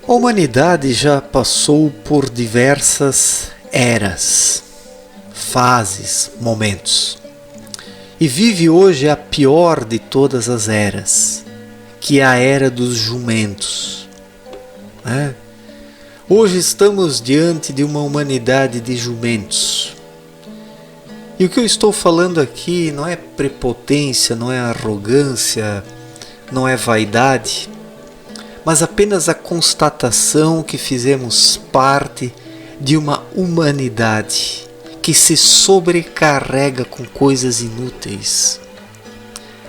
A humanidade já passou por diversas eras, fases, momentos. E vive hoje a pior de todas as eras, que é a era dos jumentos. Hoje estamos diante de uma humanidade de jumentos. E o que eu estou falando aqui não é prepotência, não é arrogância, não é vaidade, mas apenas a constatação que fizemos parte de uma humanidade que se sobrecarrega com coisas inúteis.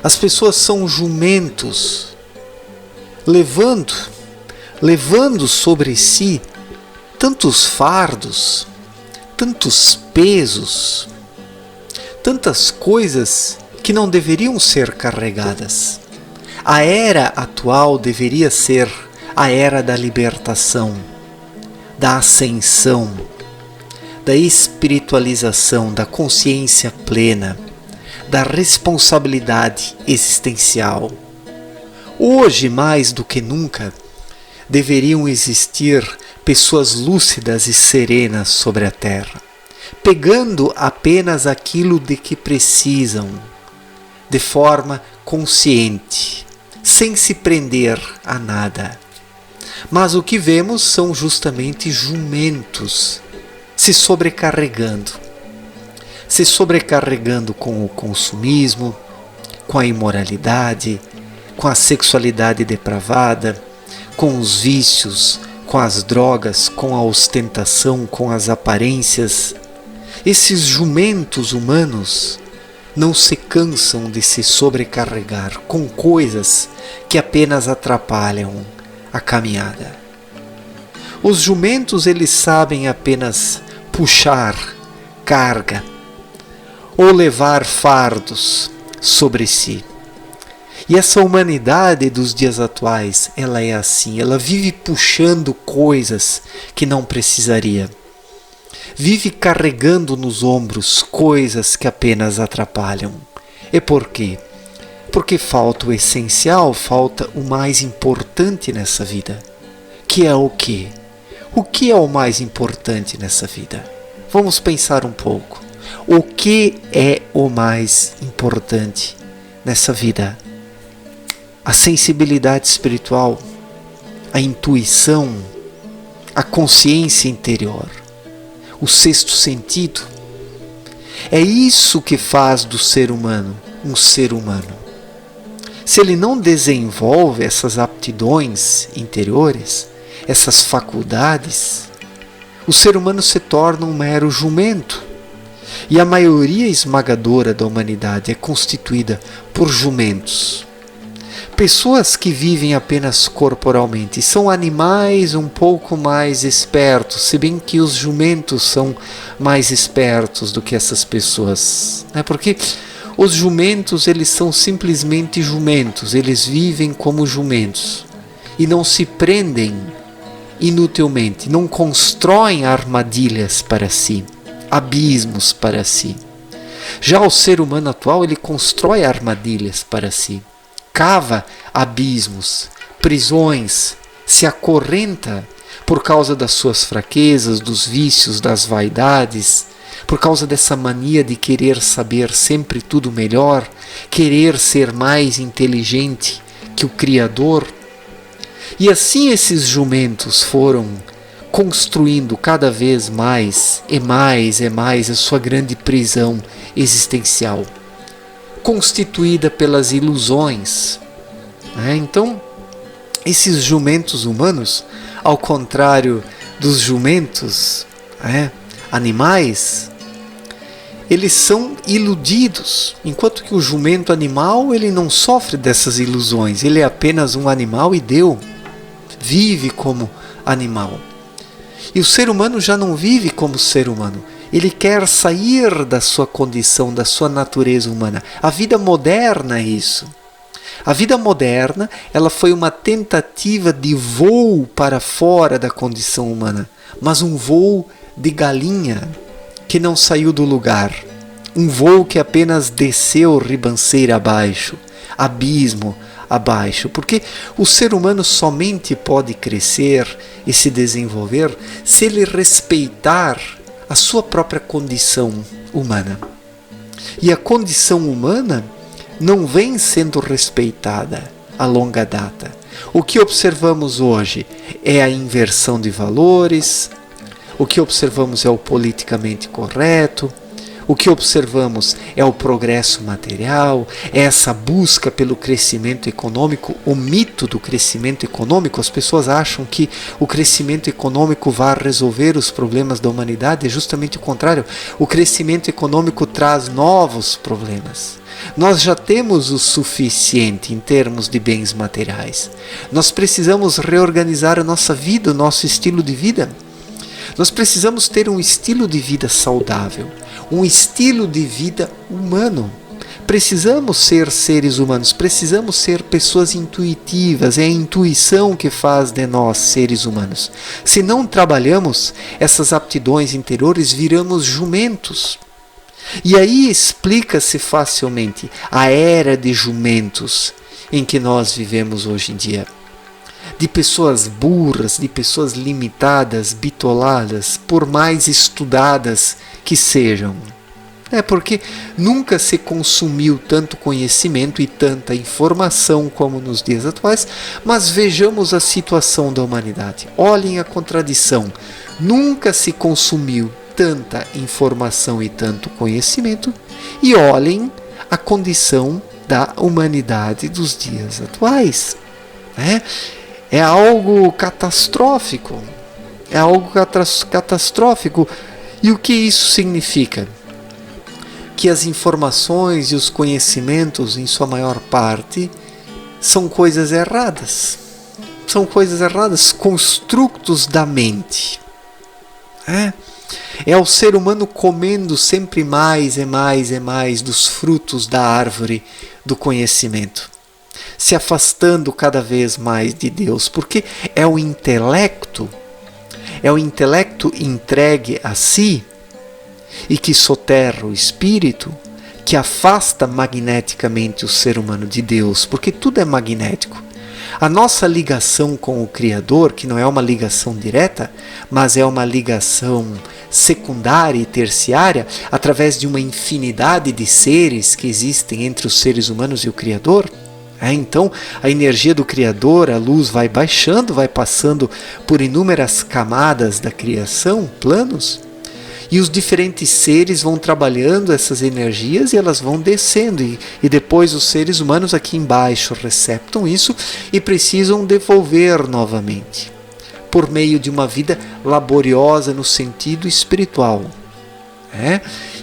As pessoas são jumentos, levando sobre si tantos fardos, tantos pesos, tantas coisas que não deveriam ser carregadas. A era atual deveria ser a era da libertação, da ascensão, da espiritualização, da consciência plena, da responsabilidade existencial. Hoje, mais do que nunca, deveriam existir pessoas lúcidas e serenas sobre a Terra, pegando apenas aquilo de que precisam, de forma consciente, sem se prender a nada. Mas o que vemos são justamente jumentos se sobrecarregando com o consumismo, com a imoralidade, com a sexualidade depravada, com os vícios, com as drogas, com a ostentação, com as aparências. Esses jumentos humanos não se cansam de se sobrecarregar com coisas que apenas atrapalham a caminhada. Os jumentos, eles sabem apenas puxar carga ou levar fardos sobre si. E essa humanidade dos dias atuais, ela é assim, ela vive puxando coisas que não precisaria. Vive carregando nos ombros coisas que apenas atrapalham. E por quê? Porque falta o essencial, falta o mais importante nessa vida. Que é o quê? O que é o mais importante nessa vida? Vamos pensar um pouco. O que é o mais importante nessa vida? A sensibilidade espiritual, a intuição, a consciência interior, o sexto sentido. É isso que faz do ser humano um ser humano. Se ele não desenvolve essas aptidões interiores, essas faculdades, o ser humano se torna um mero jumento. E a maioria esmagadora da humanidade é constituída por jumentos. Pessoas que vivem apenas corporalmente, são animais um pouco mais espertos, se bem que os jumentos são mais espertos do que essas pessoas. Porque os jumentos, eles são simplesmente jumentos, eles vivem como jumentos e não se prendem inutilmente, não constroem armadilhas para si, abismos para si. Já o ser humano atual, ele constrói armadilhas para si. Cava abismos, prisões, se acorrenta por causa das suas fraquezas, dos vícios, das vaidades, por causa dessa mania de querer saber sempre tudo melhor, querer ser mais inteligente que o Criador. E assim esses jumentos foram construindo cada vez mais e mais e mais a sua grande prisão existencial, constituída pelas ilusões. Então, esses jumentos humanos, ao contrário dos jumentos animais, eles são iludidos, enquanto que o jumento animal, ele não sofre dessas ilusões, ele é apenas um animal e vive como animal. E o ser humano já não vive como ser humano. Ele quer sair da sua condição, da sua natureza humana. A vida moderna é isso. A vida moderna, ela foi uma tentativa de voo para fora da condição humana, mas um voo de galinha que não saiu do lugar. Um voo que apenas desceu ribanceira abaixo, abismo abaixo, porque o ser humano somente pode crescer e se desenvolver se ele respeitar a sua própria condição humana. E a condição humana não vem sendo respeitada a longa data. O que observamos hoje é a inversão de valores, o que observamos é o politicamente correto, o que observamos é o progresso material, é essa busca pelo crescimento econômico, o mito do crescimento econômico. As pessoas acham que o crescimento econômico vai resolver os problemas da humanidade, é justamente o contrário. O crescimento econômico traz novos problemas. Nós já temos o suficiente em termos de bens materiais. Nós precisamos reorganizar a nossa vida, o nosso estilo de vida. Nós precisamos ter um estilo de vida saudável, um estilo de vida humano. Precisamos ser seres humanos, precisamos ser pessoas intuitivas, é a intuição que faz de nós seres humanos. Se não trabalhamos essas aptidões interiores, viramos jumentos. E aí explica-se facilmente a era de jumentos em que nós vivemos hoje em dia. De pessoas burras, de pessoas limitadas, bitoladas, por mais estudadas que sejam. É porque nunca se consumiu tanto conhecimento e tanta informação como nos dias atuais, mas vejamos a situação da humanidade. Olhem a contradição. Nunca se consumiu tanta informação e tanto conhecimento, e olhem a condição da humanidade dos dias atuais. É algo catastrófico. É algo catastrófico. E o que isso significa? Que as informações e os conhecimentos, em sua maior parte, são coisas erradas. São coisas erradas, construtos da mente. É o ser humano comendo sempre mais e mais e mais dos frutos da árvore do conhecimento, se afastando cada vez mais de Deus, porque é o intelecto entregue a si e que soterra o espírito, que afasta magneticamente o ser humano de Deus, porque tudo é magnético. A nossa ligação com o Criador, que não é uma ligação direta, mas é uma ligação secundária e terciária, através de uma infinidade de seres que existem entre os seres humanos e o Criador. Então, a energia do Criador, a luz, vai baixando, vai passando por inúmeras camadas da criação, planos, e os diferentes seres vão trabalhando essas energias e elas vão descendo. E depois os seres humanos aqui embaixo receptam isso e precisam devolver novamente, por meio de uma vida laboriosa no sentido espiritual.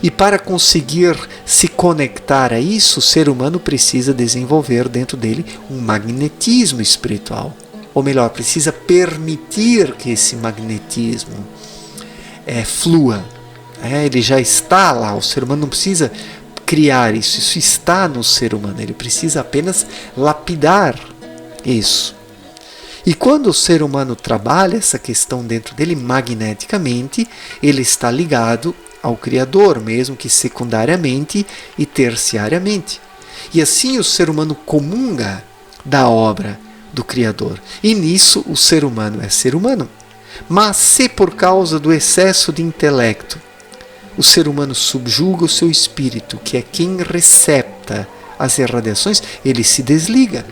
E para conseguir se conectar a isso, o ser humano precisa desenvolver dentro dele um magnetismo espiritual. Ou melhor, precisa permitir que esse magnetismo flua. Ele já está lá, o ser humano não precisa criar isso, isso está no ser humano, ele precisa apenas lapidar isso. E quando o ser humano trabalha essa questão dentro dele magneticamente, ele está ligado ao Criador, mesmo que secundariamente e terciariamente. E assim o ser humano comunga da obra do Criador. E nisso o ser humano é ser humano. Mas se por causa do excesso de intelecto o ser humano subjuga o seu espírito, que é quem recepta as irradiações, ele se desliga.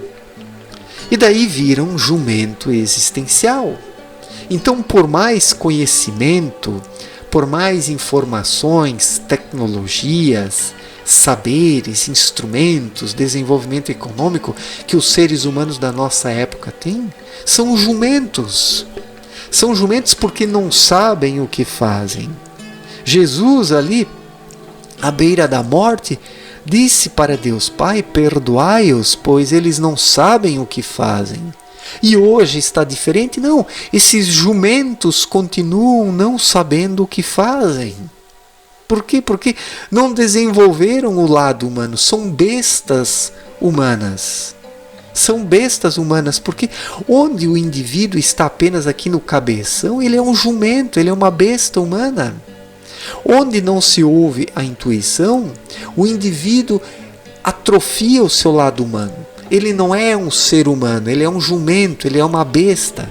E daí vira um jumento existencial. Então, por mais conhecimento, por mais informações, tecnologias, saberes, instrumentos, desenvolvimento econômico que os seres humanos da nossa época têm, são jumentos. São jumentos porque não sabem o que fazem. Jesus ali, à beira da morte, disse para Deus: Pai, perdoai-os, pois eles não sabem o que fazem. E hoje está diferente? Não, esses jumentos continuam não sabendo o que fazem. Por quê? Porque não desenvolveram o lado humano, são bestas humanas. São bestas humanas, porque onde o indivíduo está apenas aqui no cabeção, ele é um jumento, ele é uma besta humana. Onde não se ouve a intuição, o indivíduo atrofia o seu lado humano. ele não é um ser humano, ele é um jumento, ele é uma besta.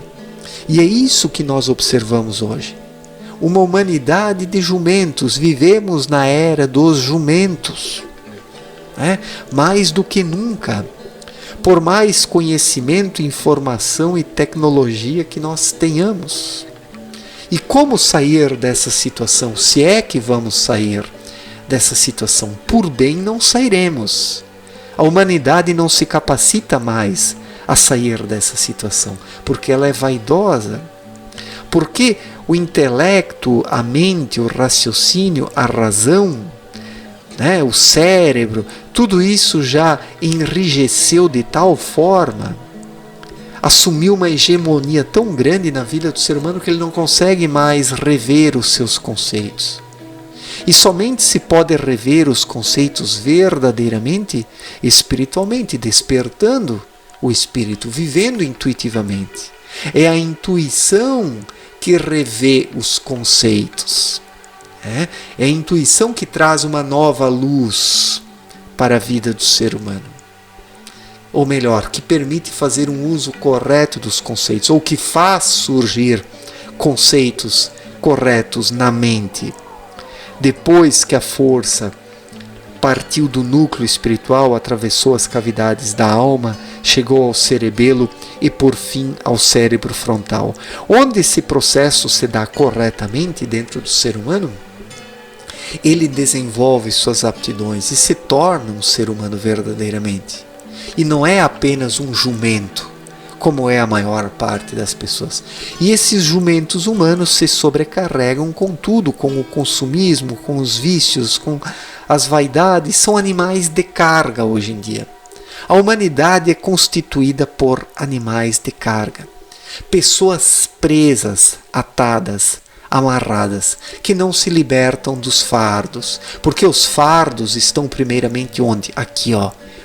E é isso que nós observamos hoje. Uma humanidade de jumentos, vivemos na era dos jumentos. Mais do que nunca. Por mais conhecimento, informação e tecnologia que nós tenhamos. E como sair dessa situação? Se é que vamos sair dessa situação, por bem não sairemos. A humanidade não se capacita mais a sair dessa situação, porque ela é vaidosa. Porque o intelecto, a mente, o raciocínio, a razão, o cérebro, tudo isso já enrijeceu de tal forma, assumiu uma hegemonia tão grande na vida do ser humano que ele não consegue mais rever os seus conceitos. E somente se pode rever os conceitos verdadeiramente, espiritualmente, despertando o espírito, vivendo intuitivamente. É a intuição que revê os conceitos. É a intuição que traz uma nova luz para a vida do ser humano. Ou melhor, que permite fazer um uso correto dos conceitos, ou que faz surgir conceitos corretos na mente. Depois que a força partiu do núcleo espiritual, atravessou as cavidades da alma, chegou ao cerebelo e por fim ao cérebro frontal. Onde esse processo se dá corretamente dentro do ser humano, ele desenvolve suas aptidões e se torna um ser humano verdadeiramente. E não é apenas um jumento, como é a maior parte das pessoas. E esses jumentos humanos se sobrecarregam com tudo, com o consumismo, com os vícios, com as vaidades, são animais de carga hoje em dia. A humanidade é constituída por animais de carga. Pessoas presas, atadas, amarradas, que não se libertam dos fardos. Porque os fardos estão primeiramente onde? Aqui,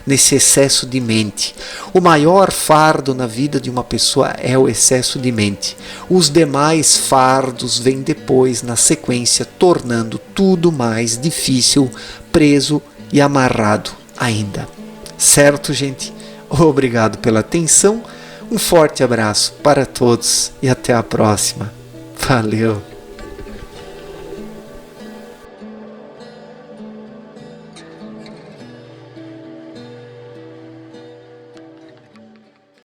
nesse excesso de mente. O maior fardo na vida de uma pessoa é o excesso de mente. Os demais fardos vêm depois, na sequência, tornando tudo mais difícil, preso e amarrado ainda. Certo, gente? Obrigado pela atenção, um forte abraço para todos e até a próxima. Valeu!